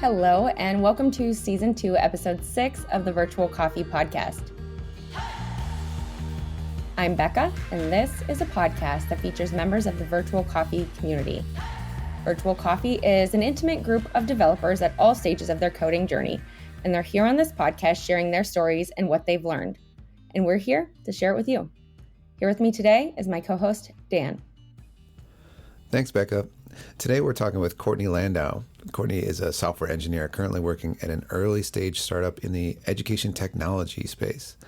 Hello, and welcome to Season 2, Episode 6 of the Virtual Coffee Podcast. I'm Becca, and this is a podcast that features members of the Virtual Coffee community. Virtual Coffee is an intimate group of developers at all stages of their coding journey, and they're here on this podcast sharing their stories and what they've learned. And we're here to share it with you. Here with me today is my co-host, Dan. Thanks, Becca. Today we're talking with Courtney Landau. Courtney is a software engineer currently working at an early stage startup in the education technology space.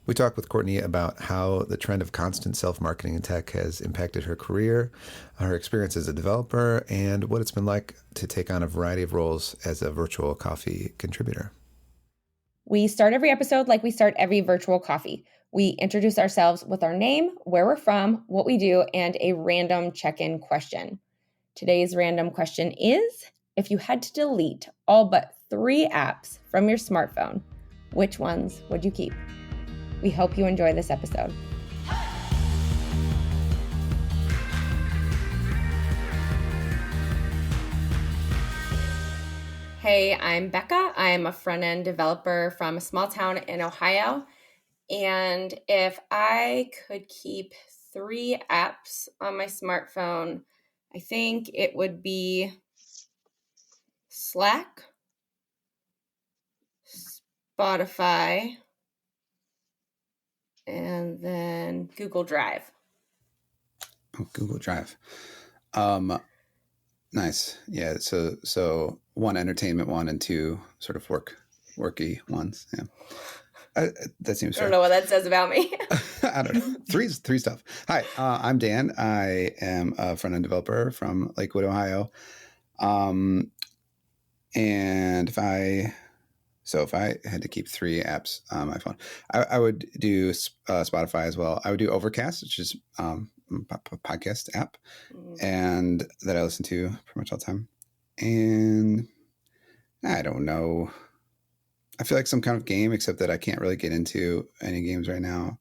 We talked with Courtney about how the trend of constant self-marketing in tech has impacted her career, her experience as a developer, and what it's been like to take on a variety of roles as a Virtual Coffee contributor. We start every episode like we start every Virtual Coffee. We introduce ourselves with our name, where we're from, what we do, and a random check-in question. Today's random question is, if you had to delete all but 3 apps from your smartphone, which ones would you keep? We hope you enjoy this episode. Hey, I'm Becca. I'm a front-end developer from a small town in Ohio. And if I could keep 3 apps on my smartphone, I think it would be Slack, Spotify, and then Google Drive. Oh, Google Drive. Nice. Yeah. So 1 entertainment one and 2 sort of worky ones. Yeah. That seems fair. I don't know what that says about me. I don't know. Three stuff. Hi, I'm Dan. I am a front-end developer from Lakewood, Ohio. And if I had to keep 3 apps on my phone, I would do Spotify as well. I would do Overcast, which is a podcast app, and that I listen to pretty much all the time. And I don't know. I feel like some kind of game, except that I can't really get into any games right now.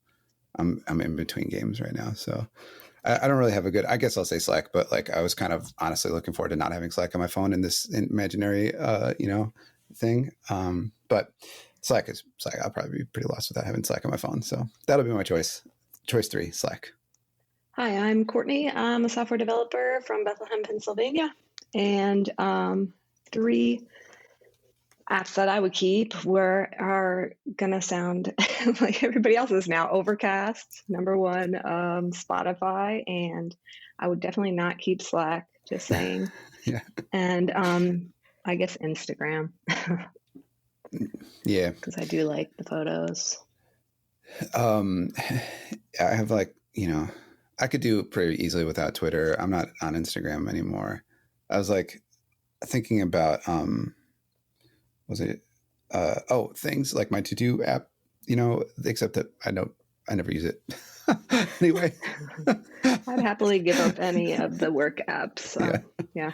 I'm in between games right now, so I don't really have a good. I guess I'll say Slack, but like I was kind of honestly looking forward to not having Slack on my phone in this imaginary, thing. But Slack. I'll probably be pretty lost without having Slack on my phone, so that'll be my choice. Choice 3, Slack. Hi, I'm Courtney. I'm a software developer from Bethlehem, Pennsylvania, and 3 apps that I would keep are gonna sound like everybody else's now. Overcast, number 1, Spotify, and I would definitely not keep Slack, just saying. Yeah. And I guess Instagram. Yeah. Because I do like the photos. I have I could do pretty easily without Twitter. I'm not on Instagram anymore. I was thinking about things like my to-do app, except that I never use it. Anyway. I'd happily give up any of the work apps. Yeah.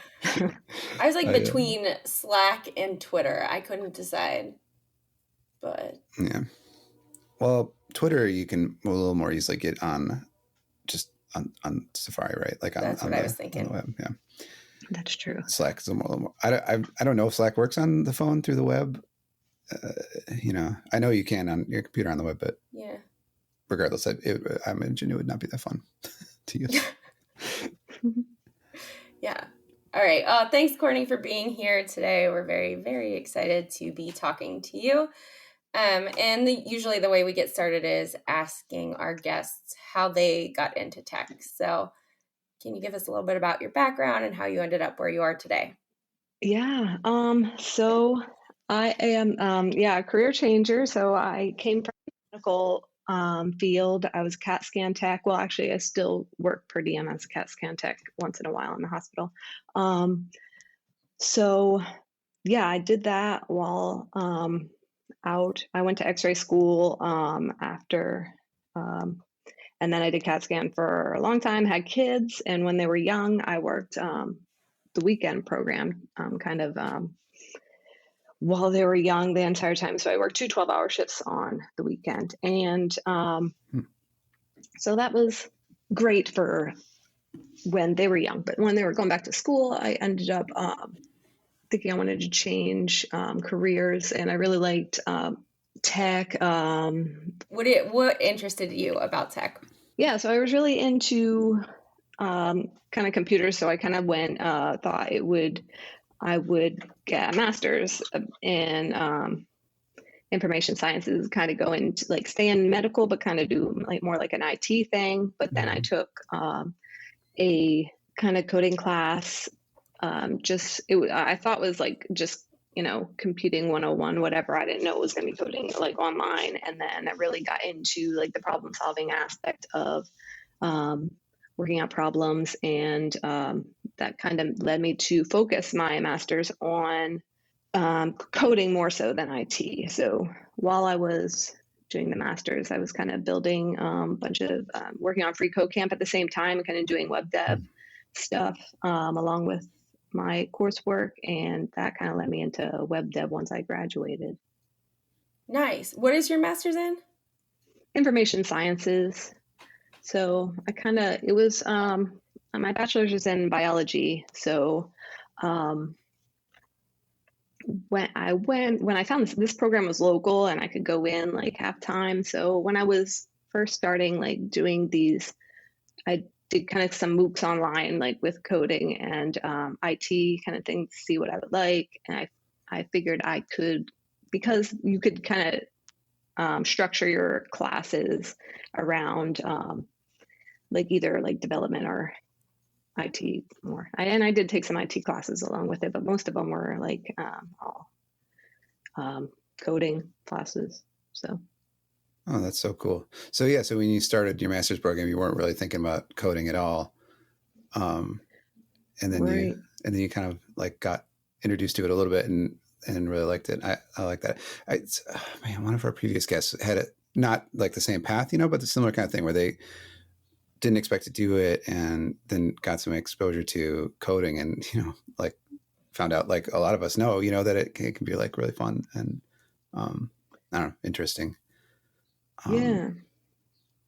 I was between Slack and Twitter. I couldn't decide, but yeah. Well, Twitter you can a little more easily get on just on Safari, right? That's what I was thinking. On the web. Yeah. That's true. Slack is a little more. I don't know if Slack works on the phone through the web. I know you can on your computer on the web, but yeah. Regardless, I imagine it would not be that fun to use. Yeah. All right. Thanks, Courtney, for being here today. We're very, very excited to be talking to you. Usually the way we get started is asking our guests how they got into tech. So can you give us a little bit about your background and how you ended up where you are today? Yeah. So I am, a career changer. So I came from the medical field. I was a CAT scan tech. Well, actually, I still work per diem as a CAT scan tech once in a while in the hospital. I did that while out. I went to X-ray school after. And then I did CAT scan for a long time, had kids. And when they were young, I worked the weekend program while they were young the entire time. So I worked 2 12-hour shifts on the weekend. And so that was great for when they were young. But when they were going back to school, I ended up thinking I wanted to change careers, and I really liked tech. What interested you about tech? Yeah, so I was really into kind of computers, so I kind of went thought I would get a master's in information sciences, kind of go into like stay in medical, but kind of do like more like an IT thing. But then I took a kind of coding class. I thought was like just computing 101, whatever. I didn't know it was going to be coding like online. And then I really got into like the problem solving aspect of working out problems, and that kind of led me to focus my master's on coding more so than IT. So while I was doing the master's, I was kind of building a bunch of working on Free Code Camp at the same time, kind of doing web dev stuff along with my coursework, and that kind of led me into web dev once I graduated. Nice. What is your master's in? Information sciences. So it was my bachelor's is in biology. So when I found this program was local and I could go in like half time. So when I was first starting like doing these, I did kind of some MOOCs online, like with coding and IT kind of things, to see what I would like. And I figured I could, because you could kind of structure your classes around like either like development or IT more. And I did take some IT classes along with it, but most of them were like all coding classes. So. Oh, that's so cool. So yeah, so when you started your master's program, you weren't really thinking about coding at all, and then Right. you kind of like got introduced to it a little bit and really liked it. I like that. Man, one of our previous guests had it not like the same path, but the similar kind of thing where they didn't expect to do it and then got some exposure to coding and like found out, like a lot of us know, that it can be like really fun and I don't know, interesting. Yeah.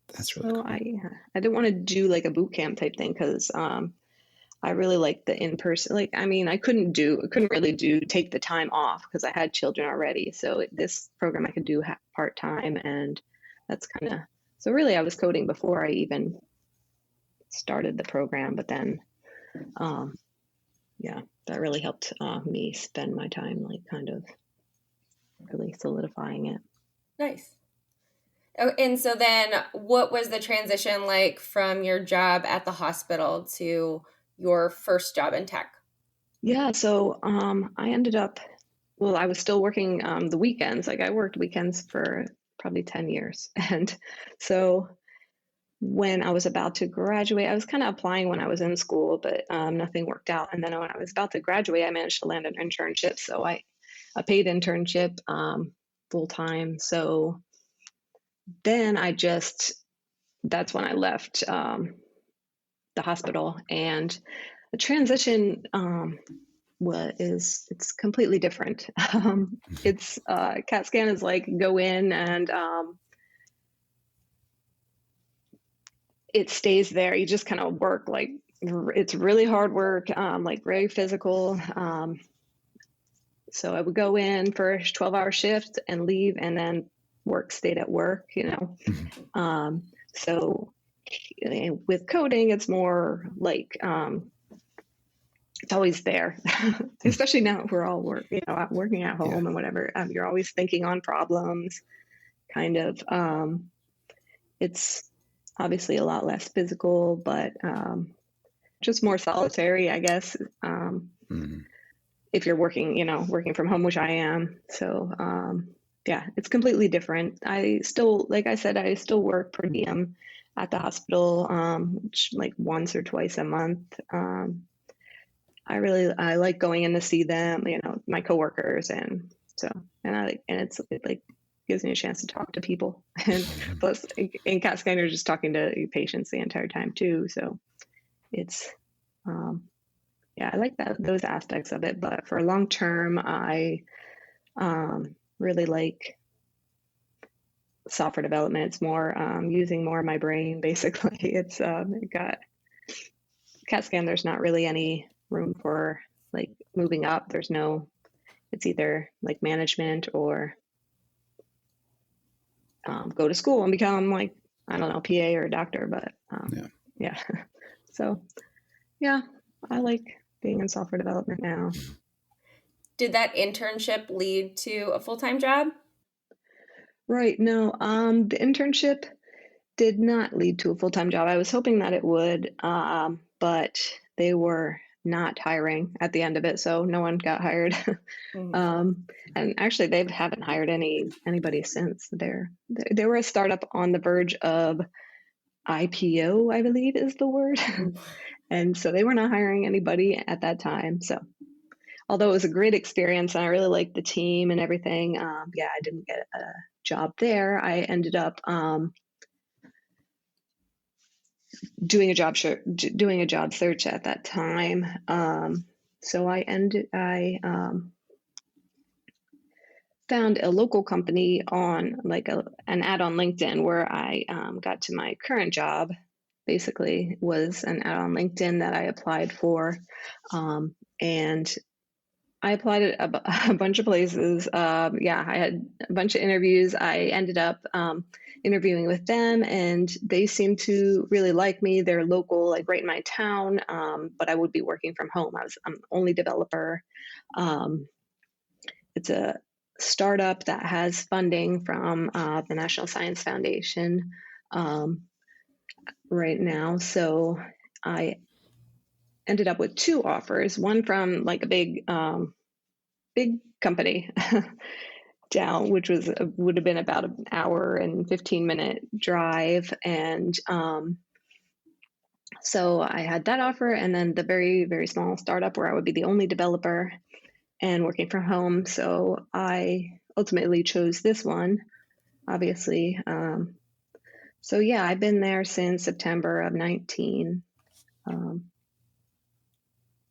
That's really So cool. I didn't want to do like a boot camp type thing because I really like the in-person. Like, I mean, I couldn't really take the time off because I had children already. So this program I could do part-time, and that's kind of, so really I was coding before I even started the program, but then that really helped me spend my time like kind of really solidifying it. Nice. Oh, and so then what was the transition like from your job at the hospital to your first job in tech? Yeah, so I ended up, well, I was still working the weekends. Like I worked weekends for probably 10 years. And so when I was about to graduate, I was kind of applying when I was in school, but nothing worked out. And then when I was about to graduate, I managed to land an internship. So a paid internship full time. So then that's when I left the hospital, and the transition it's completely different. It's CAT scan is like go in and it stays there. You just kind of work, like it's really hard work, like very physical. So I would go in for a 12-hour shift and leave, and then stayed at work, So with coding, it's more like it's always there, especially now we're all working at home and whatever. You're always thinking on problems, kind of. It's obviously a lot less physical, but just more solitary, I guess. If you're working from home, which I am. So it's completely different. I still, like I said, I still work per diem at the hospital, like once or twice a month. I like going in to see them, my coworkers, and it like gives me a chance to talk to people. And plus in CAT scan, you're just talking to patients the entire time too. So it's, I like those aspects of it. But for long term, I really like software development. It's more using more of my brain, basically. It's got CAT scan. There's not really any room for like moving up. It's either like management or go to school and become like, I don't know, PA or a doctor, but yeah. So yeah, I like being in software development now. Did that internship lead to a full-time job? Right. No, the internship did not lead to a full-time job. I was hoping that it would, but they were not hiring at the end of it, so no one got hired. And actually, they haven't hired anybody since. They were a startup on the verge of IPO, I believe is the word, and so they were not hiring anybody at that time. So, although it was a great experience and I really liked the team and everything, I didn't get a job there. I ended up doing a job search at that time. So I found a local company on like an ad on LinkedIn where I got to my current job. Basically, was an ad on LinkedIn that I applied for, and I applied at a bunch of places. I had a bunch of interviews. I ended up interviewing with them, and they seemed to really like me. They're local, like right in my town, but I would be working from home. I'm the only developer. It's a startup that has funding from the National Science Foundation right now. So I ended up with 2 offers, one from like a big company down, which would have been about an hour and 15-minute drive. And so I had that offer, and then the very, very small startup where I would be the only developer and working from home. So I ultimately chose this one, obviously. So yeah, I've been there since September of 19.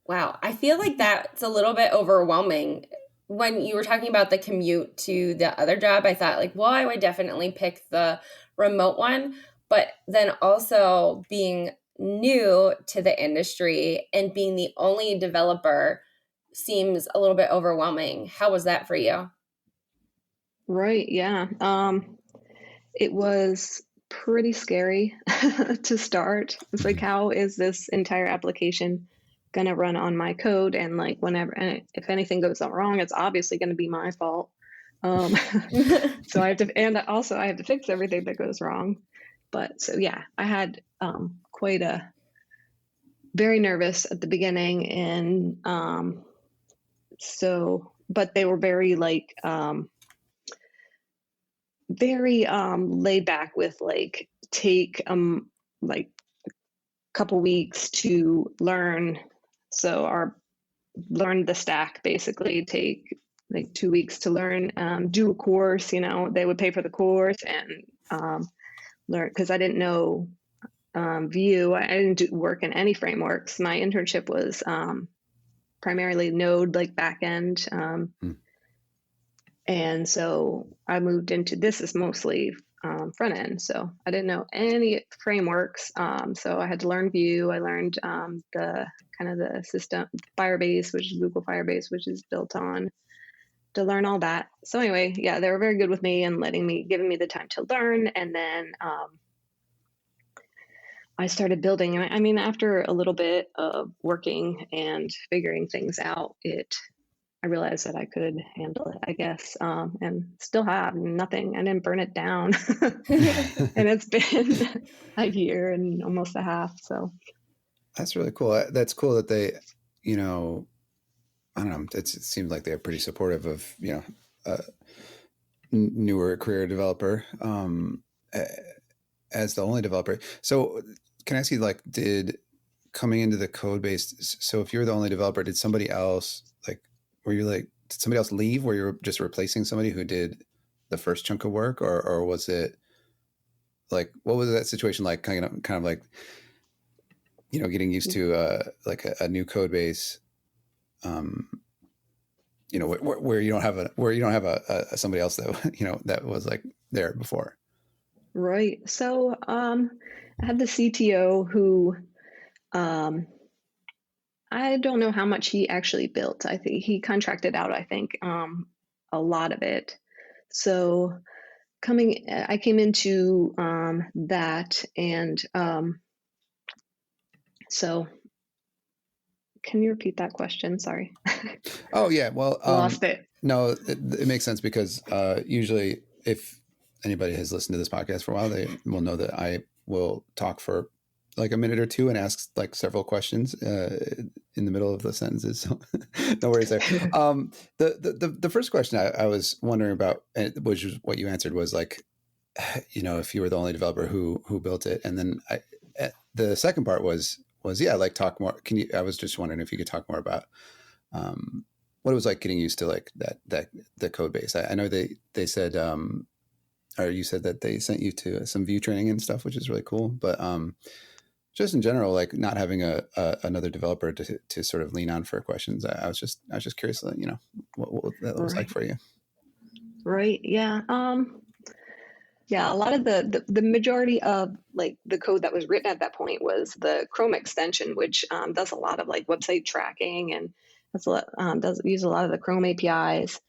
Wow. I feel like that's a little bit overwhelming. When you were talking about the commute to the other job, I thought like, well, I would definitely pick the remote one. But then also being new to the industry and being the only developer seems a little bit overwhelming. How was that for you? Right. Yeah. It was pretty scary to start. It's like, how is this entire application going to run on my code? And like, and if anything goes wrong, it's obviously going to be my fault. So I have to fix everything that goes wrong. But so, yeah, I had very nervous at the beginning. And but they were very like, very laid back with like, take like a couple weeks to learn. So learn the stack, basically take like 2 weeks to learn, do a course, they would pay for the course and learn, because I didn't know Vue. I didn't work in any frameworks. My internship was primarily Node, like backend. And so I moved into this is mostly front end. So I didn't know any frameworks. So I had to learn Vue. I learned the system Firebase, which is Google Firebase, which is built on, to learn all that. So anyway, yeah, they were very good with me and giving me the time to learn. And then I started building. And I mean, after a little bit of working and figuring things out, I realized that I could handle it, I guess, and still have nothing. I didn't burn it down. And it's been a year and almost a half. So that's really cool. That's cool that they, I don't know, it seems like they're pretty supportive of, newer career developer as the only developer. So can I ask you, like, did coming into the code base, so if you're the only developer, did somebody else, like, did somebody else leave where you're just replacing somebody who did the first chunk of work, or was it like, what was that situation like? Kind of like, getting used to like a new code base, where you don't have a somebody else that that was like there before. Right. So I had the CTO who I don't know how much he actually built. I think he contracted out, I think, a lot of it. So I came into that, and so can you repeat that question? Sorry. Oh yeah, well, Lost it. no, it makes sense because usually if anybody has listened to this podcast for a while, they will know that I will talk for like a minute or two and ask like several questions in the middle of the sentences. So no worries there. The first question I was wondering about, which was what you answered, was like, if you were the only developer who built it, and then the second part was yeah, like talk more. I was just wondering if you could talk more about what it was like getting used to like that the code base. I know they said or you said that they sent you to some Vue training and stuff, which is really cool. But just in general, like not having another developer to sort of lean on for questions. I was just curious, what that was like for you. Right. Yeah. Yeah. A lot of the majority of like the code that was written at that point was the Chrome extension, which does a lot of like website tracking and does use a lot of the Chrome APIs.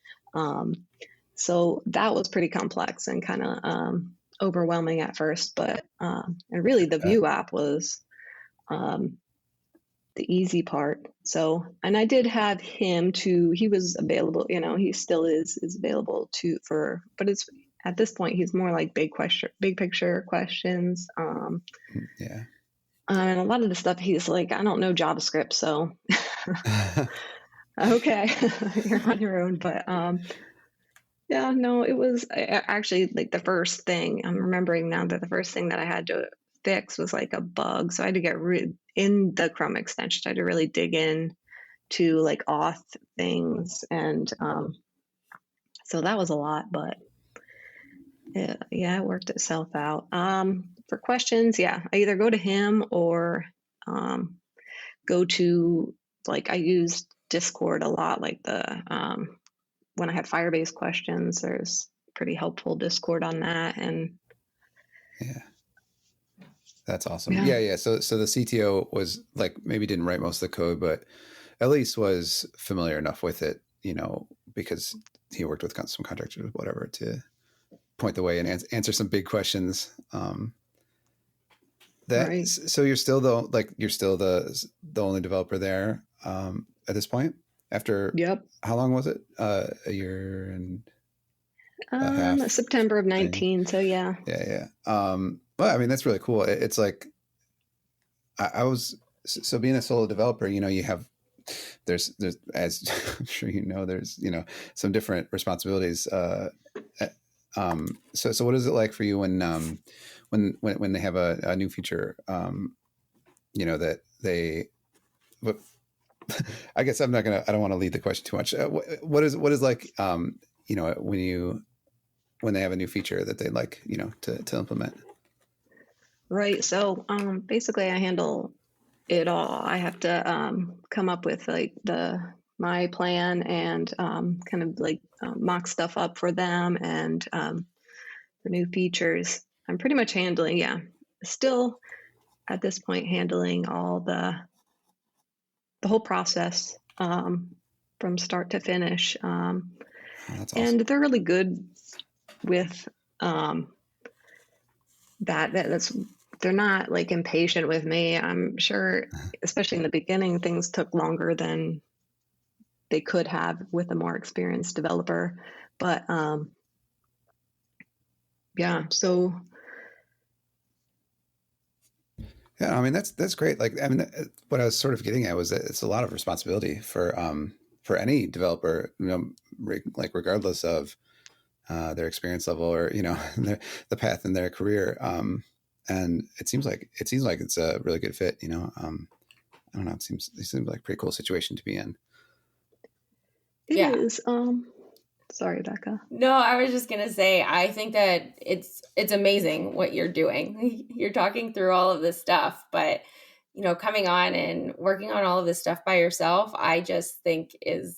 So that was pretty complex and kind of overwhelming at first, but and really the Vue app was the easy part. So, and I did have him he was available, he still is available but it's at this point, he's more like big picture questions. Yeah. And a lot of the stuff he's like, I don't know JavaScript, so okay, you're on your own. But yeah, no, it was actually like the first thing I'm remembering now that the first thing that I had to fix was like a bug. So I had to get in the Chrome extension. I had to really dig in to like auth things. And so that was a lot, but yeah, it worked itself out. For questions, yeah, I either go to him or go to, like, I use Discord a lot, like when I had Firebase questions, there's pretty helpful Discord on that. And yeah, that's awesome. Yeah. So the CTO was like, maybe didn't write most of the code, but at least was familiar enough with it, because he worked with some contractors, whatever, to point the way and answer some big questions. Right. So you're still the only developer there at this point after. Yep. How long was it? A year and a half. September of 19. So yeah. Yeah. Well, I mean, that's really cool. It's like I was so being a solo developer. You have there's as I'm sure there's some different responsibilities. So what is it like for you when they have a new feature, that they, but I guess I don't want to lead the question too much. What is like, when they have a new feature that they like, to implement? Right. So basically I handle it all. I have to come up with like my plan and kind of like mock stuff up for them and the new features. I'm pretty much handling, still at this point handling all the whole process from start to finish. That's awesome. And they're really good with that. They're not like impatient with me. I'm sure, especially in the beginning, things took longer than they could have with a more experienced developer. But yeah, so. Yeah, I mean, that's great. Like, I mean, what I was sort of getting at was that it's a lot of responsibility for any developer, like regardless of their experience level or the path in their career. And it seems like it's a really good fit. I don't know. It seems like a pretty cool situation to be in. It is. Sorry, Becca. No, I was just gonna say I think that it's amazing what you're doing. You're talking through all of this stuff, but coming on and working on all of this stuff by yourself, I just think is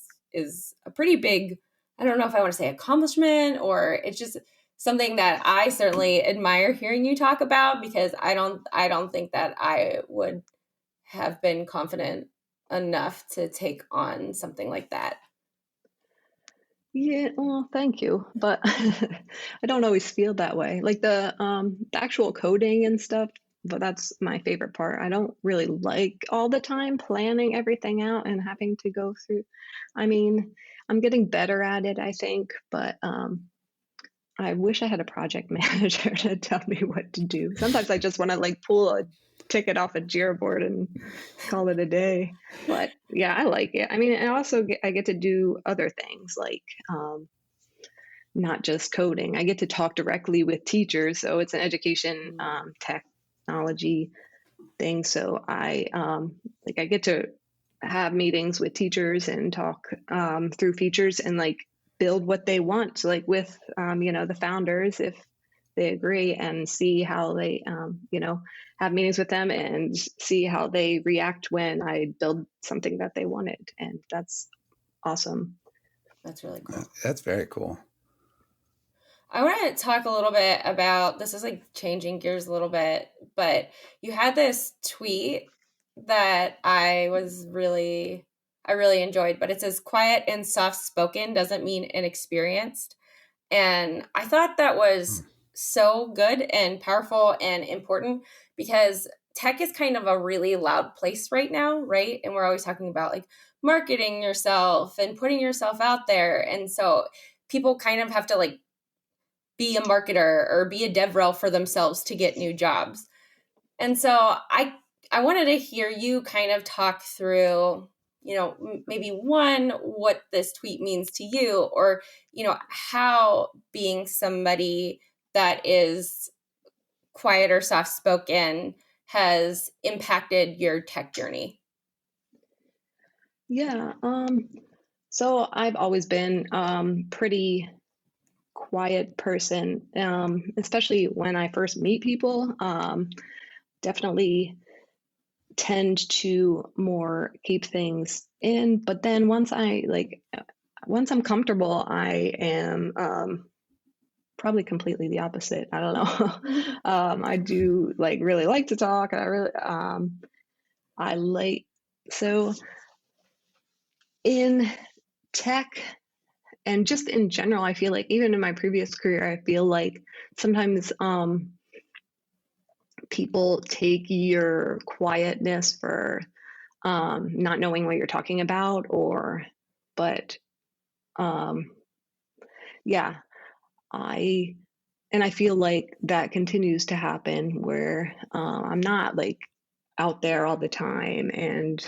a pretty big, I don't know if I want to say accomplishment, or it's just something that I certainly admire hearing you talk about, because I don't think that I would have been confident enough to take on something like that. Yeah, well, thank you, but I don't always feel that way. Like the actual coding and stuff, but that's my favorite part. I don't really like all the time planning everything out and having to go through. I mean, I'm getting better at it, I think, but I wish I had a project manager to tell me what to do. Sometimes I just want to like pull a ticket off a Jira board and call it a day. But yeah, I like it. I mean, and also I get to do other things like not just coding. I get to talk directly with teachers, so it's an education technology thing. So I get to have meetings with teachers and talk through features and like build what they want, like with the founders if they agree, and see how they have meetings with them and see how they react when I build something that they wanted, and that's awesome. That's really cool. That's very cool. I want to talk a little bit about, this is like changing gears a little bit, but you had this tweet that I really enjoyed, but it says quiet and soft spoken doesn't mean inexperienced. And I thought that was so good and powerful and important, because tech is kind of a really loud place right now, right? And we're always talking about like marketing yourself and putting yourself out there. And so people kind of have to like be a marketer or be a DevRel for themselves to get new jobs. And so I wanted to hear you kind of talk through, maybe one, what this tweet means to you, or, how being somebody that is quiet or soft-spoken has impacted your tech journey. Yeah. So I've always been pretty quiet person, especially when I first meet people. Definitely tend to more keep things in, but then once I'm comfortable, I am probably completely the opposite. I don't know. I do like really like to talk. I like, so in tech and just in general, I feel like even in my previous career, I feel like sometimes people take your quietness for not knowing what you're talking about, but yeah, I feel like that continues to happen where I'm not like out there all the time, and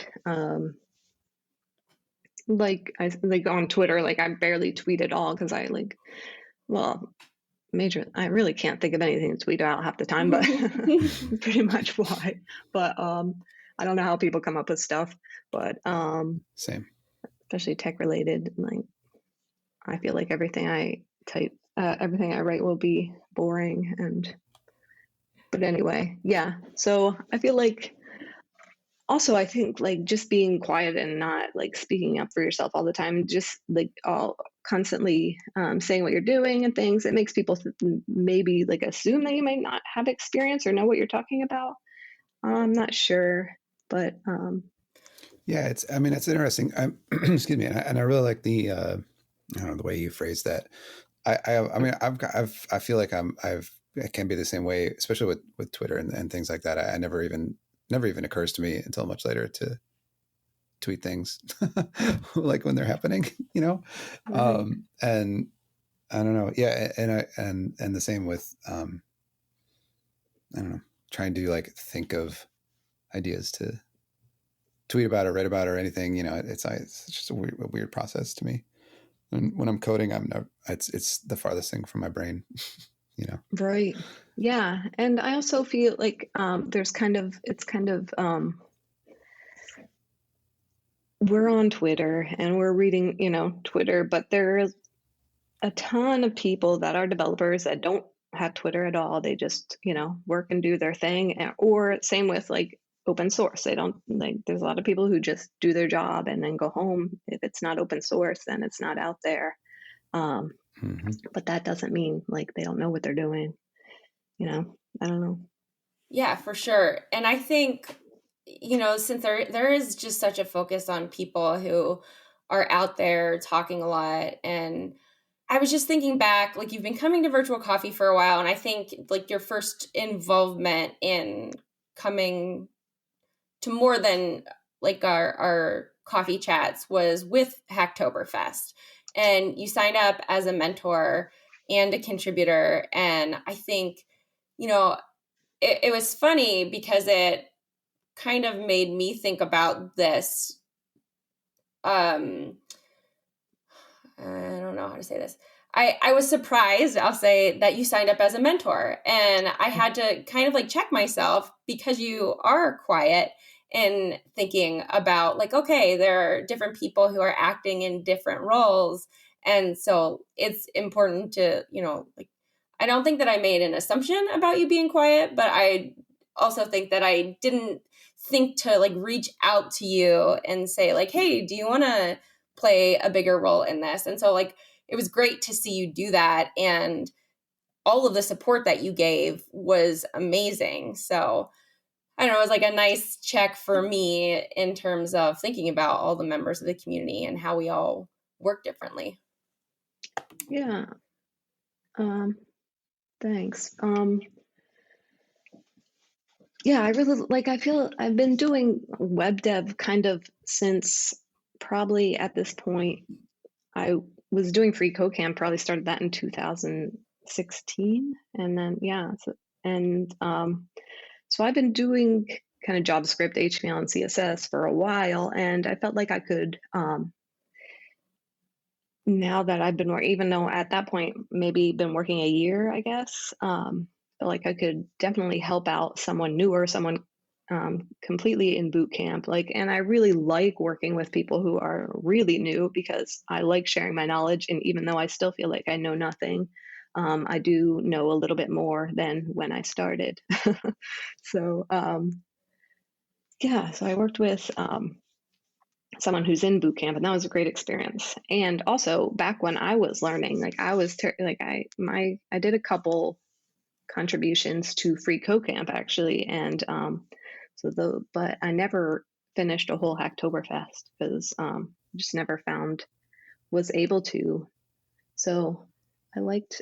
like on Twitter, like I barely tweet at all because I really can't think of anything to tweet about half the time, but pretty much why. But I don't know how people come up with stuff, but Same. especially tech related, like I feel like everything I type, everything I write will be boring. But anyway, yeah. So I feel like also, I think like just being quiet and not like speaking up for yourself all the time, just like all constantly saying what you're doing and things, it makes people maybe like assume that you might not have experience or know what you're talking about. I'm not sure, but yeah, it's interesting. Excuse me, and I really like the I don't know, the way you phrased that. I feel like it can be the same way, especially with Twitter and things like that. I never even occurs to me until much later to tweet things like when they're happening, right. and I don't know. Yeah. And the same with, I don't know, trying to like think of ideas to tweet about or write about or anything, it's just a weird process to me. And when I'm coding, it's the farthest thing from my brain, Right. Yeah. And I also feel like we're on Twitter and we're reading, Twitter, but there's a ton of people that are developers that don't have Twitter at all. They just, work and do their thing. Or same with like open source. They don't like, there's a lot of people who just do their job and then go home. If it's not open source, then it's not out there. But that doesn't mean like they don't know what they're doing. I don't know. Yeah, for sure. And I think since there is just such a focus on people who are out there talking a lot, and I was just thinking back, like, you've been coming to virtual coffee for a while, and I think like your first involvement in coming to more than like our coffee chats was with Hacktoberfest, and you signed up as a mentor and a contributor. And I think, it was funny because it kind of made me think about this. I don't know how to say this. I was surprised, I'll say, that you signed up as a mentor. And I had to kind of like check myself, because you are quiet, and thinking about like, okay, there are different people who are acting in different roles. And so it's important to, like, I don't think that I made an assumption about you being quiet, but I also think that I didn't think to like reach out to you and say like, hey, do you want to play a bigger role in this? And so like, it was great to see you do that. And all of the support that you gave was amazing. So I don't know, it was like a nice check for me in terms of thinking about all the members of the community and how we all work differently. Yeah. Thanks. Yeah, I really I feel I've been doing web dev kind of since probably at this point. I was doing free CodeCamp, probably started that in 2016. And then, so I've been doing kind of JavaScript, HTML, and CSS for a while. And I felt like I could, now that I've been working, even though at that point, maybe been working a year, I guess, felt like I could definitely help out someone newer, someone completely in boot camp. And I really like working with people who are really new, because I like sharing my knowledge. And even though I still feel like I know nothing, I do know a little bit more than when I started. So, so I worked with someone who's in boot camp, and that was a great experience. And also back when I was learning, I did a couple contributions to free CodeCamp actually, and but I never finished a whole Hacktoberfest because just never was able to. So I liked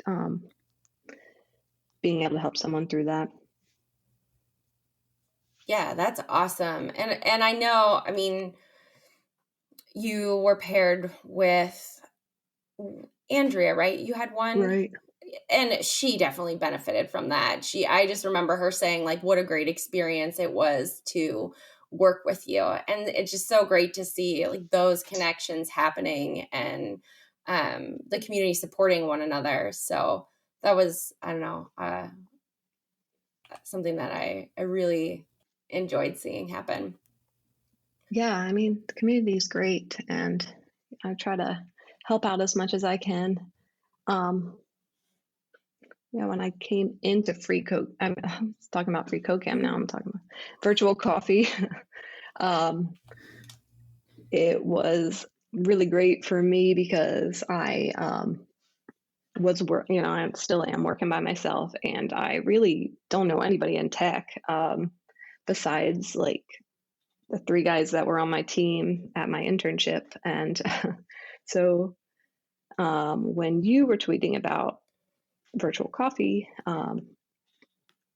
being able to help someone through that. Yeah, that's awesome. And I know, I mean, you were paired with Andrea, right? You had one, right? And she definitely benefited from that. I just remember her saying like, what a great experience it was to work with you. And it's just so great to see like those connections happening, and the community supporting one another. So that was, I don't know, something that I really enjoyed seeing happen. Yeah, I mean, the community is great, and I try to help out as much as I can. When I came into free code, I'm talking about free CodeCamp now. I'm talking about virtual coffee. It was really great for me because I I still am working by myself, and I really don't know anybody in tech besides like the 3 guys that were on my team at my internship. And so when you were tweeting about virtual coffee,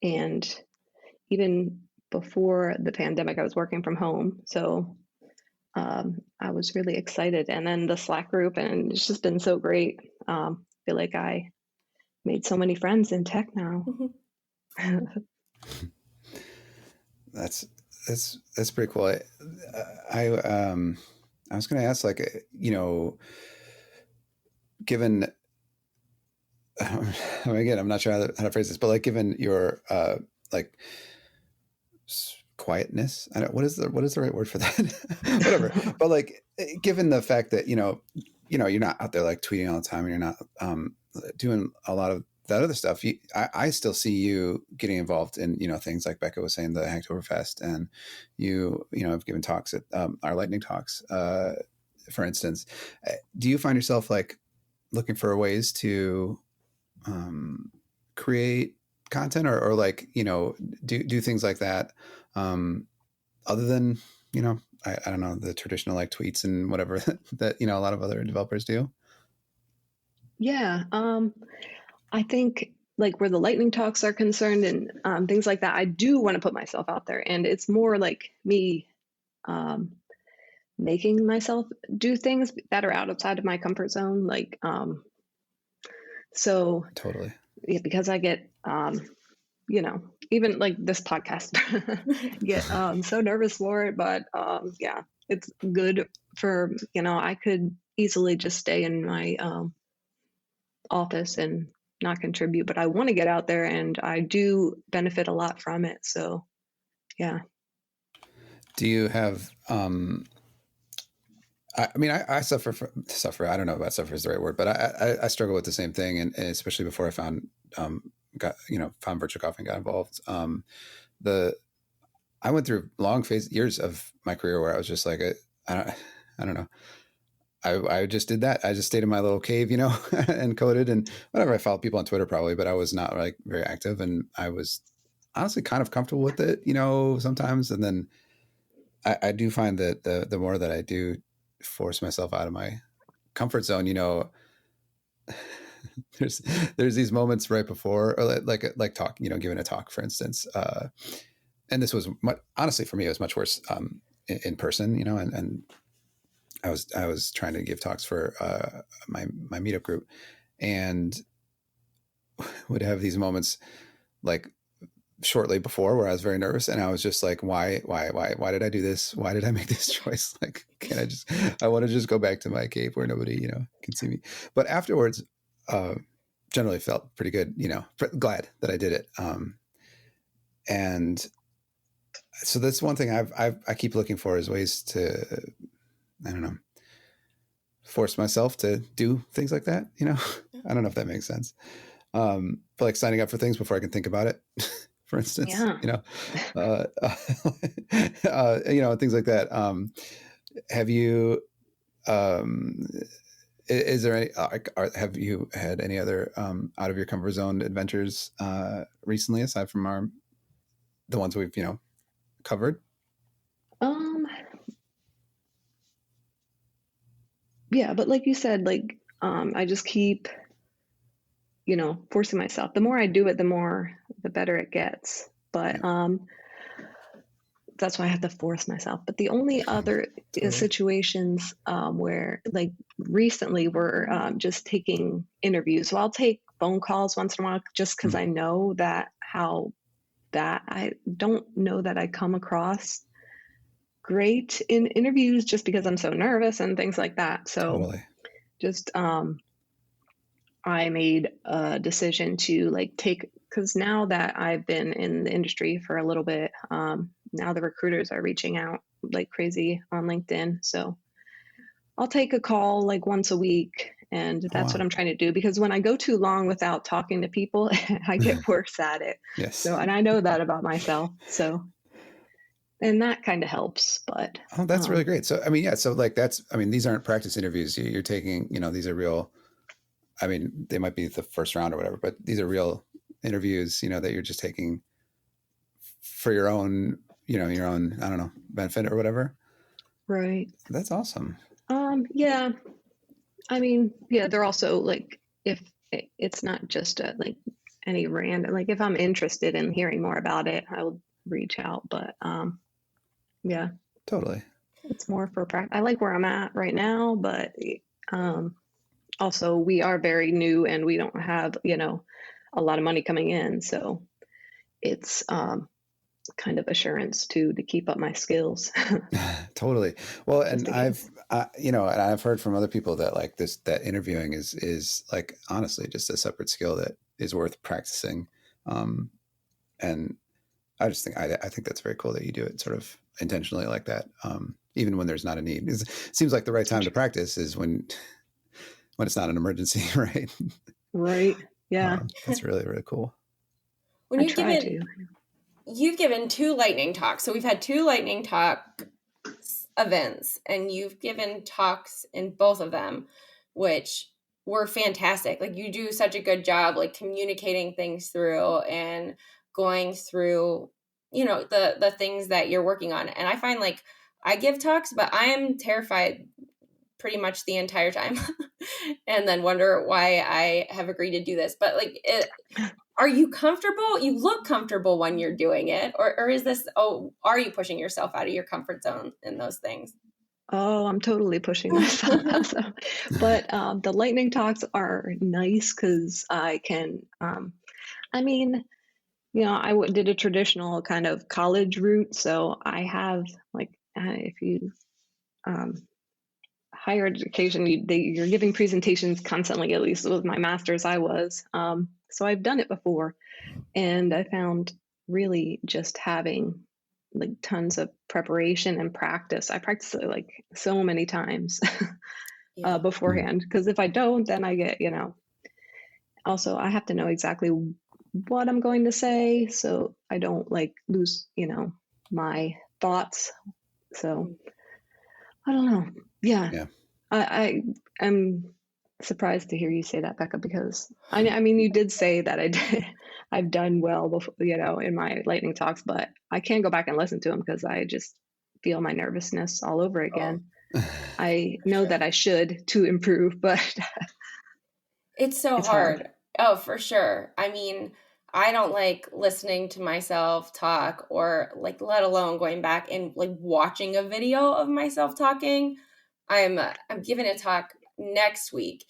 and even before the pandemic, I was working from home. So I was really excited. And then the Slack group, and it's just been so great. I feel like I made so many friends in tech now. That's pretty cool. I was going to ask, like, given again, I'm not sure how to phrase this, but like, given your like quietness, I don't, what is the right word for that? Whatever. But like, given the fact that you're not out there like tweeting all the time, and you're not doing a lot of that other stuff, I still see you getting involved in things like Becca was saying, the Hacktoberfest, and have given talks at our lightning talks, for instance. Do you find yourself like looking for ways to create content or like do things like that other than, I don't know, the traditional like tweets and whatever that, a lot of other developers do? Yeah. I think like where the lightning talks are concerned and things like that, I do want to put myself out there, and it's more like me um, making myself do things that are outside of my comfort zone. So Totally. yeah, because I get, even like this podcast, get so nervous for it, but yeah, it's good for, I could easily just stay in my office and not contribute, but I want to get out there and I do benefit a lot from it. So yeah. Do you have, I suffer. I don't know about suffer is the right word, but I struggle with the same thing, and especially before I found found virtual coffee and got involved. I went through years of my career where I was just like, I don't know. I just did that. I just stayed in my little cave, and coded and whatever. I followed people on Twitter probably, but I was not like very active, and I was honestly kind of comfortable with it, sometimes. And then I do find that the more that I do force myself out of my comfort zone, there's these moments right before, or like talk, giving a talk, for instance. And this was honestly for me, it was much worse in person, and I was trying to give talks for my meetup group, and would have these moments like shortly before where I was very nervous, and I was just like, why did I do this? Why did I make this choice? Like, I want to just go back to my cave where nobody, can see me. But afterwards, generally felt pretty good, glad that I did it. And so that's one thing I keep looking for is ways to, I don't know, force myself to do things like that. I don't know if that makes sense. But like signing up for things before I can think about it, for instance, Yeah. Things like that. Have you, is there any, have you had any other, out of your comfort zone adventures, recently, aside from the ones we've, covered? Yeah, but like you said, I just keep, forcing myself. The more I do it, the better it gets. But that's why I have to force myself. But the only other Totally. situations where like recently we're just taking interviews. So I'll take phone calls once in a while just because I know that I don't know that I come across great in interviews just because I'm so nervous and things like that. So Totally. just I made a decision to because now that I've been in the industry for a little bit, now the recruiters are reaching out like crazy on LinkedIn. So I'll take a call like once a week, and that's what I'm trying to do, because when I go too long without talking to people, I get worse at it. Yes. So, and I know that about myself. So, and that kind of helps, but. Oh, that's really great. So, so like these aren't practice interviews. You're taking, these are real, they might be the first round or whatever, but these are real interviews, that you're just taking for your own, your own, I don't know, benefit or whatever. Right. That's awesome. Yeah. They're also like, if it's not just any random, like if I'm interested in hearing more about it, I will reach out, but yeah. Totally. It's more for practice. I like where I'm at right now, but also we are very new and we don't have, a lot of money coming in. So it's kind of assurance to keep up my skills. Totally. Well, and I've heard from other people that like that interviewing is like, honestly, just a separate skill that is worth practicing. And I just think, I think that's very cool that you do it sort of intentionally like that. Even when there's not a need. It seems like the right time to practice is when it's not an emergency, right? Right. Yeah. That's really, really cool. When you've given 2 lightning talks. So we've had 2 lightning talk events, and you've given talks in both of them, which were fantastic. Like, you do such a good job, like communicating things through and going through the things that you're working on. And I find like I give talks, but I am terrified pretty much the entire time and then wonder why I have agreed to do this. But like, are you comfortable? You look comfortable when you're doing it, or is this, are you pushing yourself out of your comfort zone in those things? Oh, I'm totally pushing myself out. But the lightning talks are nice because I can, I mean, did a traditional kind of college route. So I have like, if you higher education, you're giving presentations constantly, at least with my master's I was. So I've done it before. And I found really just having like tons of preparation and practice. I practice it like so many times beforehand, because if I don't, then I get, also I have to know exactly what I'm going to say so I don't like lose, my thoughts. So I don't know. Yeah. I'm surprised to hear you say that, Becca, because I mean, you did say that I've done well before, in my lightning talks, but I can't go back and listen to them because I just feel my nervousness all over again. I know that I should to improve, but it's hard. Oh, for sure. I mean, I don't like listening to myself talk, or like, let alone going back and like watching a video of myself talking. I'm giving a talk next week.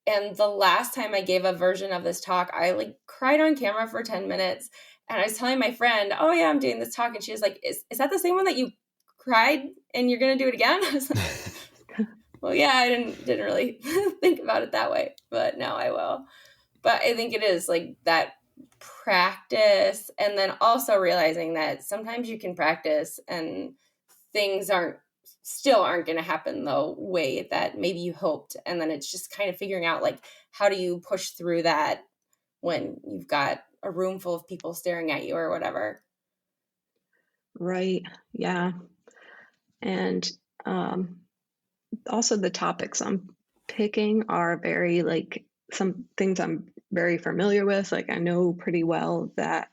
And the last time I gave a version of this talk, I like cried on camera for 10 minutes. And I was telling my friend, oh yeah, I'm doing this talk. And she was like, is that the same one that you cried and you're going to do it again? I was like, well, yeah, I didn't really think about it that way, but now I will. But I think it is like that practice, and then also realizing that sometimes you can practice and things still aren't going to happen the way that maybe you hoped. And then it's just kind of figuring out like, how do you push through that when you've got a room full of people staring at you or whatever. Right. Yeah. And also the topics I'm picking are very like some things I'm very familiar with. Like I know pretty well that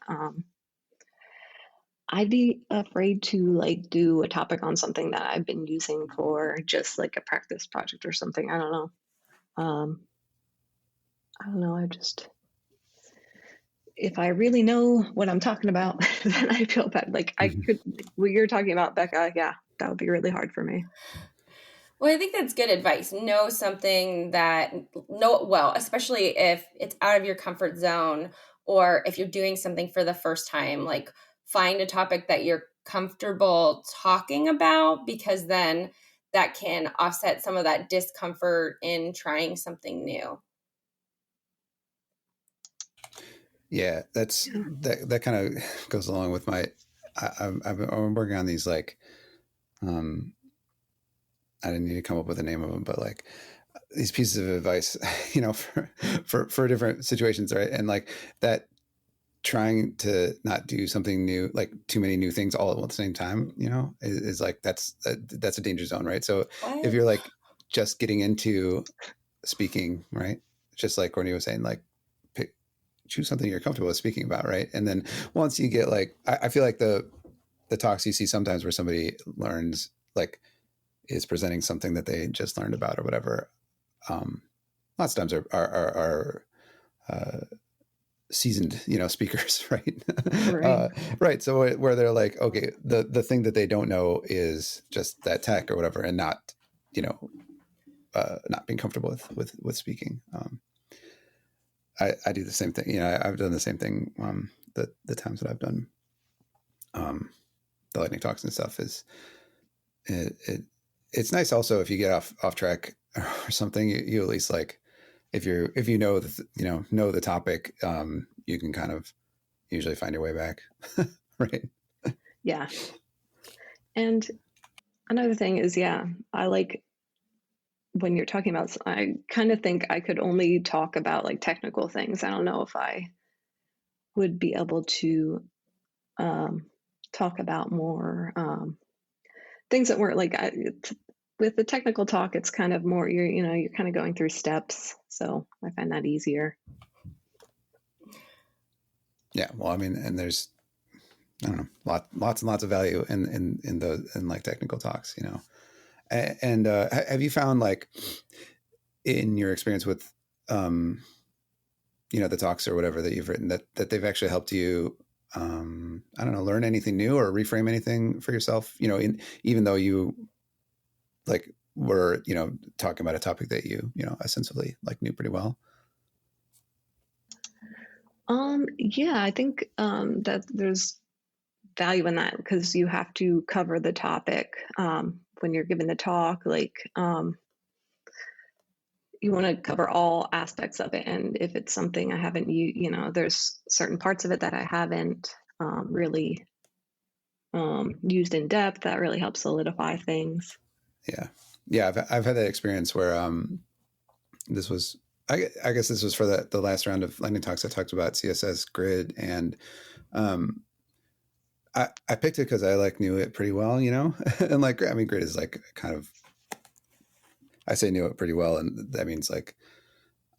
I'd be afraid to like do a topic on something that I've been using for just like a practice project or something. I don't know. I just, if I really know what I'm talking about, then I feel bad. Like I could, what you're talking about, Becca, yeah, that would be really hard for me. Well, I think that's good advice. Know something especially if it's out of your comfort zone, or if you're doing something for the first time, like find a topic that you're comfortable talking about, because then that can offset some of that discomfort in trying something new. Yeah, that kind of goes along with my. I'm working on these like, I didn't need to come up with a name of them, but like these pieces of advice, for different situations, right? And like that, trying to not do something new, like too many new things all at the same time, is like that's a danger zone, right? So if you're like just getting into speaking, right, just like Courtney was saying, like choose something you're comfortable with speaking about, right? And then once you get like, I feel like the talks you see sometimes where somebody learns, like is presenting something that they just learned about or whatever. Lots of times are seasoned, speakers, right? Right. So where they're like, okay, the thing that they don't know is just that tech or whatever, and not, not being comfortable with speaking. I do the same thing. I've done the same thing. The times that I've done the lightning talks and stuff is it's nice also if you get off track or something, you at least like if you know the topic, you can kind of usually find your way back. Right. Yeah. And another thing is, I like when you're talking about, I kind of think I could only talk about like technical things. I don't know if I would be able to talk about more things that weren't like, with the technical talk, it's kind of more, you're kind of going through steps. So I find that easier. Yeah. Well, I mean, and there's I don't know, lots and lots of value in those, in like technical talks, and have you found, like, in your experience with, the talks or whatever that you've written, that they've actually helped you, I don't know, learn anything new or reframe anything for yourself, even though you, like, were, talking about a topic that you ostensibly, like, knew pretty well? Yeah, I think that there's value in that, because you have to cover the topic when you're giving the talk. Like, you want to cover all aspects of it, and if it's something I haven't, there's certain parts of it that I haven't really used in depth, that really helps solidify things. Yeah, I've had that experience where this was, I guess this was for the last round of lightning talks. I talked about CSS Grid, and I picked it because I, like, knew it pretty well, and, like, I mean, Grid is, like, kind of, I say knew it pretty well, and that means, like,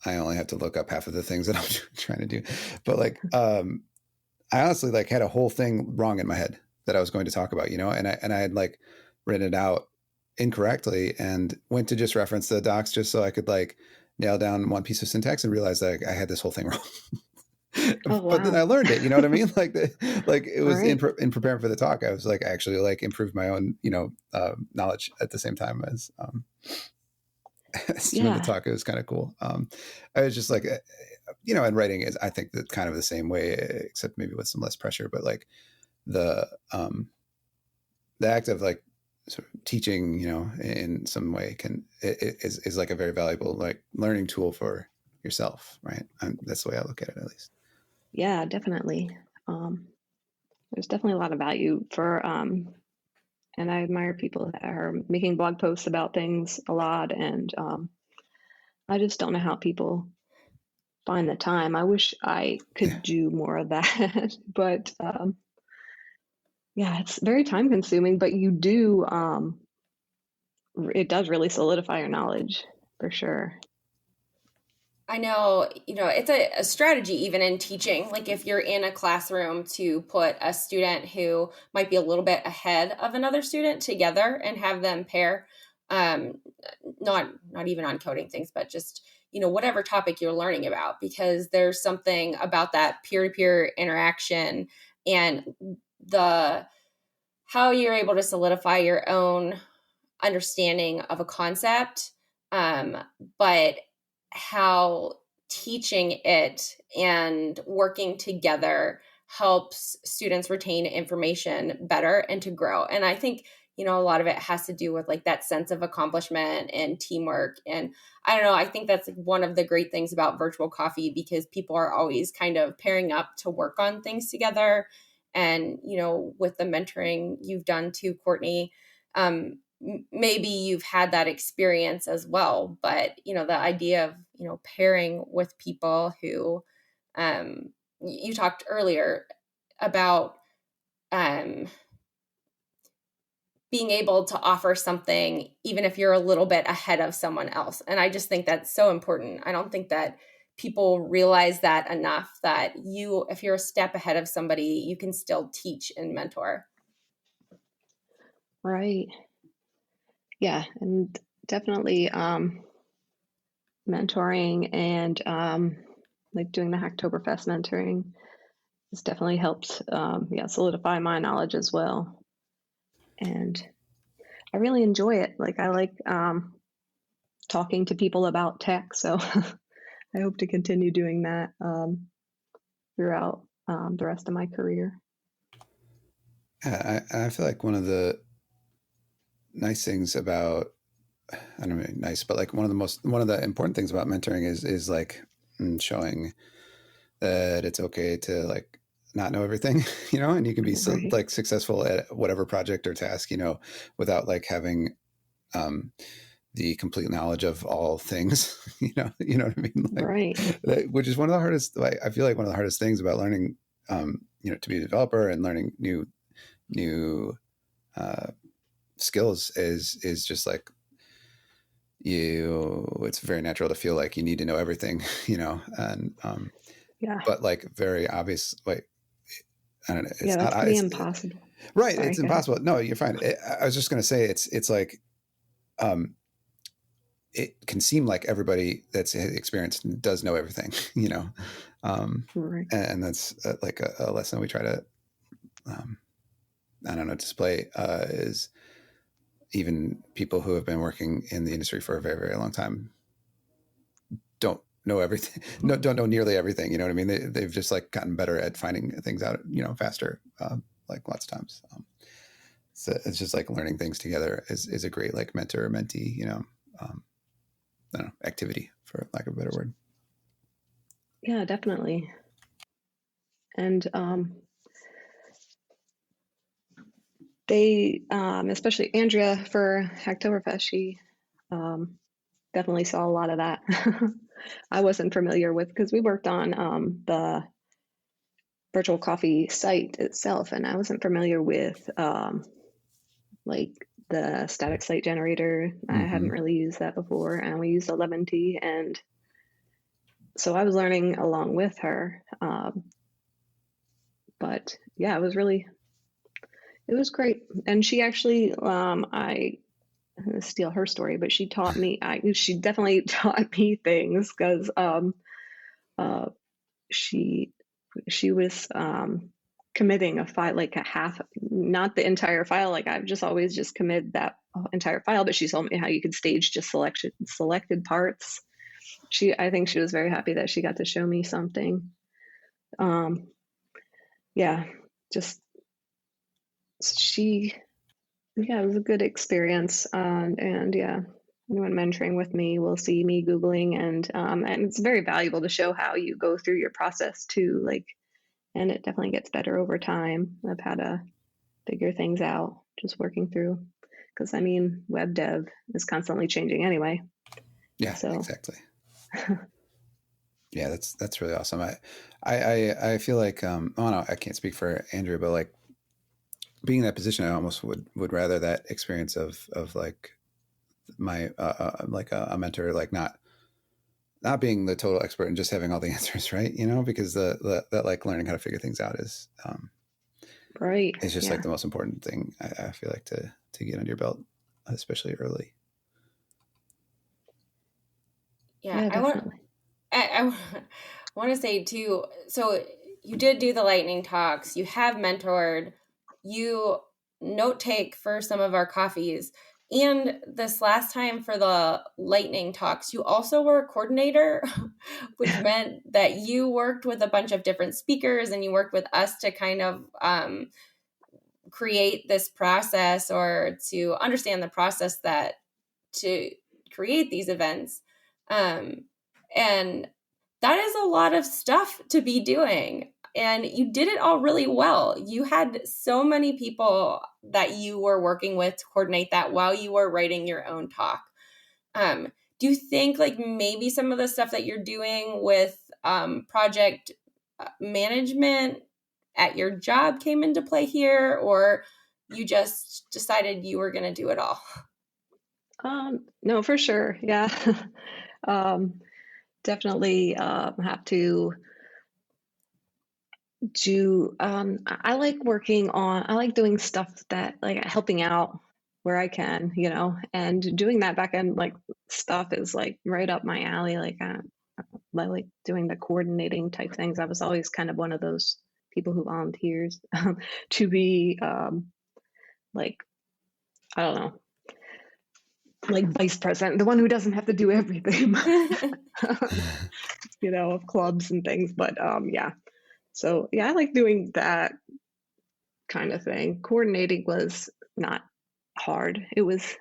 I only have to look up half of the things that I'm trying to do. But, like, I honestly, like, had a whole thing wrong in my head that I was going to talk about, and I had, like, written it out incorrectly and went to just reference the docs just so I could, like, nail down one piece of syntax, and realize that I had this whole thing wrong. Oh, But then wow. I learned it, you know what I mean? Like, like, it was Right. in preparing for the talk, I was, like, actually, like, improved my own, knowledge at the same time as, as doing the Yeah. talk. It was kind of cool. I was just like, and writing is, I think, that kind of the same way, except maybe with some less pressure, but, like, the act of, like, sort of teaching, in some way is like a very valuable, like, learning tool for yourself. Right. That's the way I look at it, at least. Yeah, definitely. There's definitely a lot of value for, and I admire people that are making blog posts about things a lot. And I just don't know how people find the time. I wish I Yeah. could do more of that, but yeah, it's very time consuming, but it does really solidify your knowledge for sure. I know, it's a strategy even in teaching. Like if you're in a classroom to put a student who might be a little bit ahead of another student together and have them pair, um, not even on coding things, but just, whatever topic you're learning about, because there's something about that peer-to-peer interaction and the how you're able to solidify your own understanding of a concept, but how teaching it and working together helps students retain information better and to grow. And I think, a lot of it has to do with like that sense of accomplishment and teamwork. And I don't know, I think that's one of the great things about virtual coffee, because people are always kind of pairing up to work on things together. And, with the mentoring you've done too, Courtney, maybe you've had that experience as well, but the idea of pairing with people who you talked earlier about being able to offer something even if you're a little bit ahead of someone else. And I just think that's so important. I don't think that people realize that enough, that if you're a step ahead of somebody, you can still teach and mentor. Right. Yeah, and definitely mentoring and like doing the Hacktoberfest mentoring has definitely helped solidify my knowledge as well. And I really enjoy it. Like, I like talking to people about tech, so I hope to continue doing that throughout the rest of my career. Yeah, I feel like one of the nice things about, I don't know, nice, but like one of the important things about mentoring is like showing that it's okay to like not know everything, and you can be so, Right. like, successful at whatever project or task, without like having the complete knowledge of all things, you know what I mean? Like, Right. which is one of the hardest, like, I feel like one of the hardest things about learning, to be a developer and learning new skills is just like, it's very natural to feel like you need to know everything, and Yeah. but like very obvious, like I don't know. Yeah, It's that's not pretty it's, impossible. right. Sorry, It's go ahead. impossible. No, you're fine. I was just going to say it's like, it can seem like everybody that's experienced does know everything, you know? Right. And that's like a lesson we try to, I don't know, display is even people who have been working in the industry for a very, very long time don't know everything. No, don't know nearly everything. You know what I mean? They've just like gotten better at finding things out, you know, faster, like lots of times. So it's just like learning things together is a great like mentor or mentee, you know, I don't know, activity for lack of a better word. Yeah, definitely. And they, especially Andrea for Hacktoberfest, she definitely saw a lot of that. I wasn't familiar with, because we worked on the virtual coffee site itself, and I wasn't familiar with like the static site generator. I hadn't really used that before, and we used 11T, and so I was learning along with her. But yeah, it was great. And she actually, I'm gonna steal her story, but she taught me. She definitely taught me things, because she was committing a file, like a half, not the entire file. Like I've just always just committed that entire file, but she told me how you could stage just selected parts. I think she was very happy that she got to show me something. Yeah, just yeah, it was a good experience. And yeah, anyone mentoring with me will see me Googling, and it's very valuable to show how you go through your process too. Like, and it definitely gets better over time of how to figure things out, just working through. Because I mean, web dev is constantly changing anyway. Yeah, So exactly. Yeah, that's really awesome. I feel like oh no, I can't speak for Andrew, but like being in that position, I almost would rather that experience of like my like a mentor, like not being the total expert and just having all the answers, right? You know, because that like learning how to figure things out is right, is just yeah, like the most important thing I feel like to get under your belt, especially early. Yeah, yeah, definitely. I want to say too. So you did do the lightning talks. You have mentored. You note take for some of our coffees. And this last time for the lightning talks, you also were a coordinator, which meant that you worked with a bunch of different speakers and you worked with us to kind of create this process, or to understand the process that to create these events. And that is a lot of stuff to be doing. And you did it all really well. You had so many people that you were working with to coordinate that while you were writing your own talk. Do you think like maybe some of the stuff that you're doing with project management at your job came into play here, or you just decided you were going to do it all? No, for sure. Yeah. Definitely have to do I like I like doing stuff that, like, helping out where I can, and doing that back end like stuff is like right up my alley. Like I like doing the coordinating type things. I was always kind of one of those people who volunteers to be like, I don't know, like vice president, the one who doesn't have to do everything, of clubs and things. But yeah. So yeah, I like doing that kind of thing. Coordinating was not hard. It was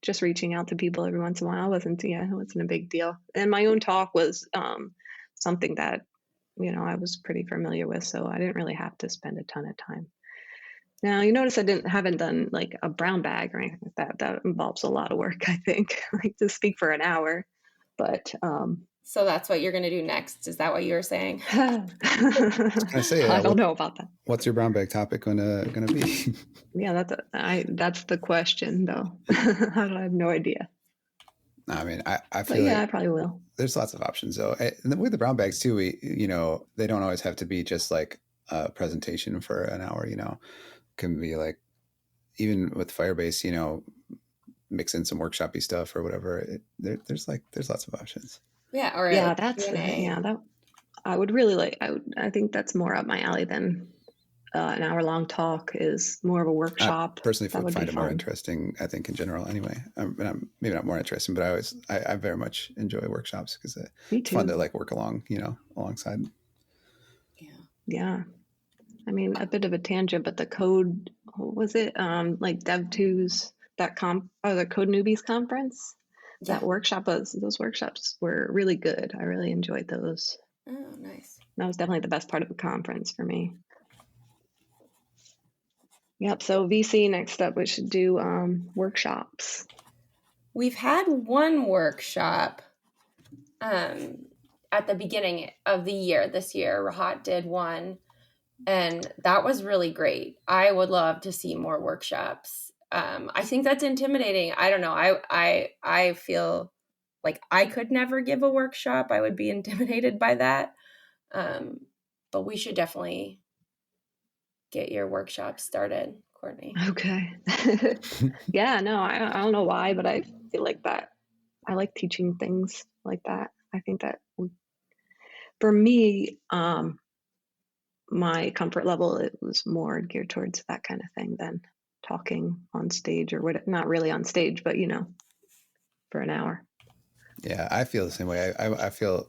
just reaching out to people every once in a while. It wasn't a big deal. And my own talk was something that, I was pretty familiar with, so I didn't really have to spend a ton of time. Now, you notice I haven't done like a brown bag or anything like that. That involves a lot of work, I think, like to speak for an hour. But So that's what you're going to do next. Is that what you were saying? I was gonna say, I don't know about that. What's your brown bag topic gonna be? Yeah, that's the question, though. I have no idea. I mean, I But feel yeah, I like probably will. there's lots of options though. And with the brown bags too, we, they don't always have to be just like presentation for an hour, can be like, even with Firebase, mix in some workshopy stuff or whatever. There's lots of options. Yeah. Or Yeah, like that's Q&A. that I would really like. I think that's more up my alley than an hour-long talk. Is more of a workshop. Personally That would find be it more fun. interesting, I think, in general anyway. Maybe not more interesting, but I very much enjoy workshops because Me it's fun too. to like work alongside. Yeah. Yeah. I mean, a bit of a tangent, but the code, what was it? Like Dev2's the Code Newbies conference. Yeah. Those workshops were really good. I really enjoyed those. Oh, nice. That was definitely the best part of the conference for me. Yep. So VC, next up, we should do workshops. We've had one workshop at the beginning of the year. This year, Rahat did one, and that was really great. I would love to see more workshops. I think that's intimidating. I don't know. I feel like I could never give a workshop. I would be intimidated by that. But we should definitely get your workshop started, Courtney. Okay. Yeah, no, I don't know why, but I feel like that. I like teaching things like that. I think that for me, my comfort level, it was more geared towards that kind of thing than talking on stage or what, not really on stage, but for an hour. Yeah, I feel the same way. I feel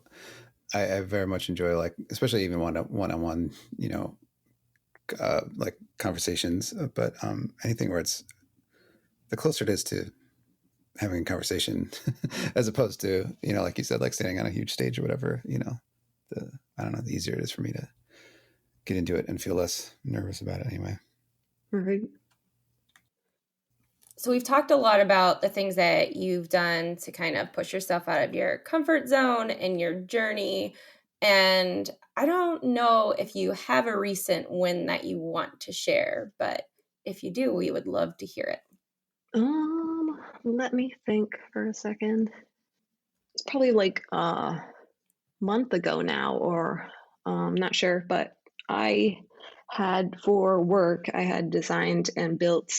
I very much enjoy, like, especially even one-on-one, like conversations, but anything where it's the closer it is to having a conversation as opposed to, like you said, like standing on a huge stage or whatever, I don't know, the easier it is for me to get into it and feel less nervous about it anyway. Right. So we've talked a lot about the things that you've done to kind of push yourself out of your comfort zone and your journey. And I don't know if you have a recent win that you want to share, but if you do, we would love to hear it. Let me think for a second. It's probably like a month ago now, or I'm not sure, but I had for work, I had designed and built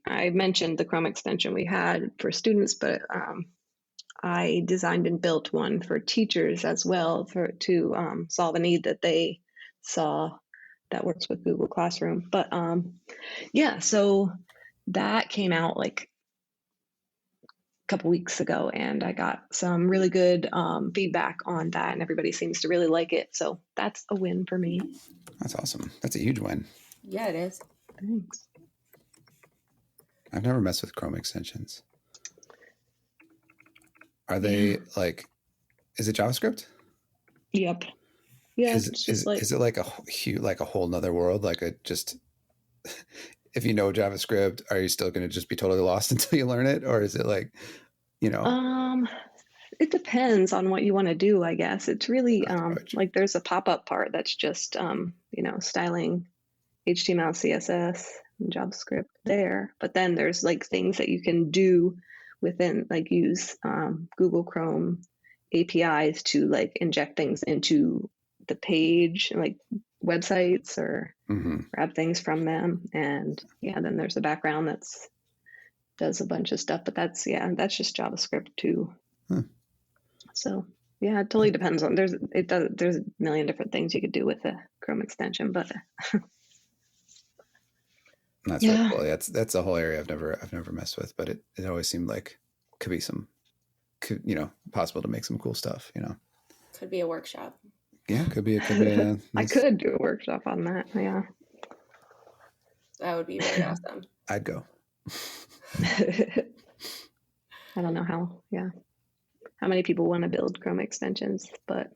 I mentioned the Chrome extension we had for students, but I designed and built one for teachers as well to solve a need that they saw that works with Google Classroom. But yeah, so that came out like a couple weeks ago, and I got some really good feedback on that, and everybody seems to really like it. So that's a win for me. That's awesome. That's a huge win. Yeah, it is. Thanks. I've never messed with Chrome extensions. Are they like, is it JavaScript? Yep. Yeah. Is it like a whole nother world? Like if you know JavaScript, are you still going to just be totally lost until you learn it? Or is it like, it depends on what you want to do, I guess. It's really like there's a pop-up part that's just, styling HTML, CSS, and JavaScript there. But then there's like things that you can do within, like use Google Chrome APIs to like inject things into the page, like websites, or grab things from them. And yeah, then there's a background that's does a bunch of stuff, but that's just JavaScript too. So yeah, it totally depends on there's a million different things you could do with the Chrome extension, but that's really cool. Yeah, that's a whole area I've never messed with, but it always seemed like could be possible to make some cool stuff. Could be a workshop. Yeah, could be. I could do a workshop on that. Yeah, that would be really awesome. I'd go. I don't know how many people want to build Chrome extensions, but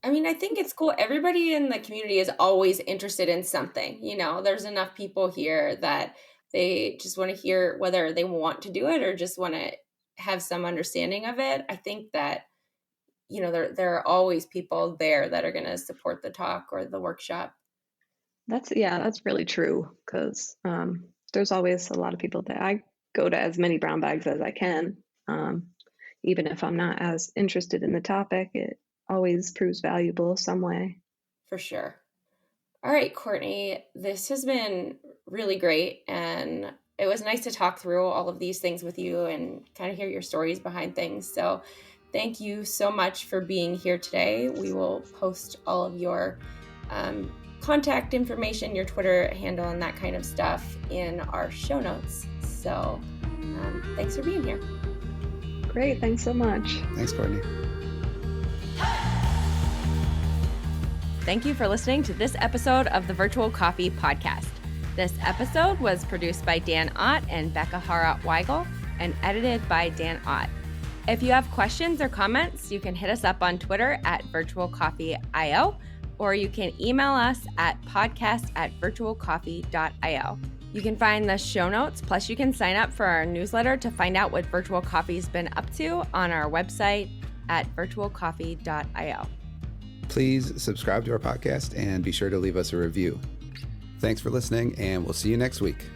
I mean, I think it's cool. Everybody in the community is always interested in something. There's enough people here that they just want to hear whether they want to do it or just want to have some understanding of it. I think that, there are always people there that are going to support the talk or the workshop. That's really true, because there's always a lot of people that I go to as many brown bags as I can. Even if I'm not as interested in the topic, it always proves valuable some way. For sure. All right, Courtney, this has been really great. And it was nice to talk through all of these things with you and kind of hear your stories behind things. So thank you so much for being here today. We will post all of your contact information, your Twitter handle, and that kind of stuff in our show notes. So thanks for being here. Great. Thanks so much. Thanks, Courtney. Thank you for listening to this episode of the Virtual Coffee Podcast. This episode was produced by Dan Ott and Becca Harrott-Weigel and edited by Dan Ott. If you have questions or comments, you can hit us up on Twitter at virtualcoffeeio, or you can email us at podcast@virtualcoffee.io. You can find the show notes, plus you can sign up for our newsletter to find out what Virtual Coffee's been up to on our website at virtualcoffee.io. Please subscribe to our podcast and be sure to leave us a review. Thanks for listening, and we'll see you next week.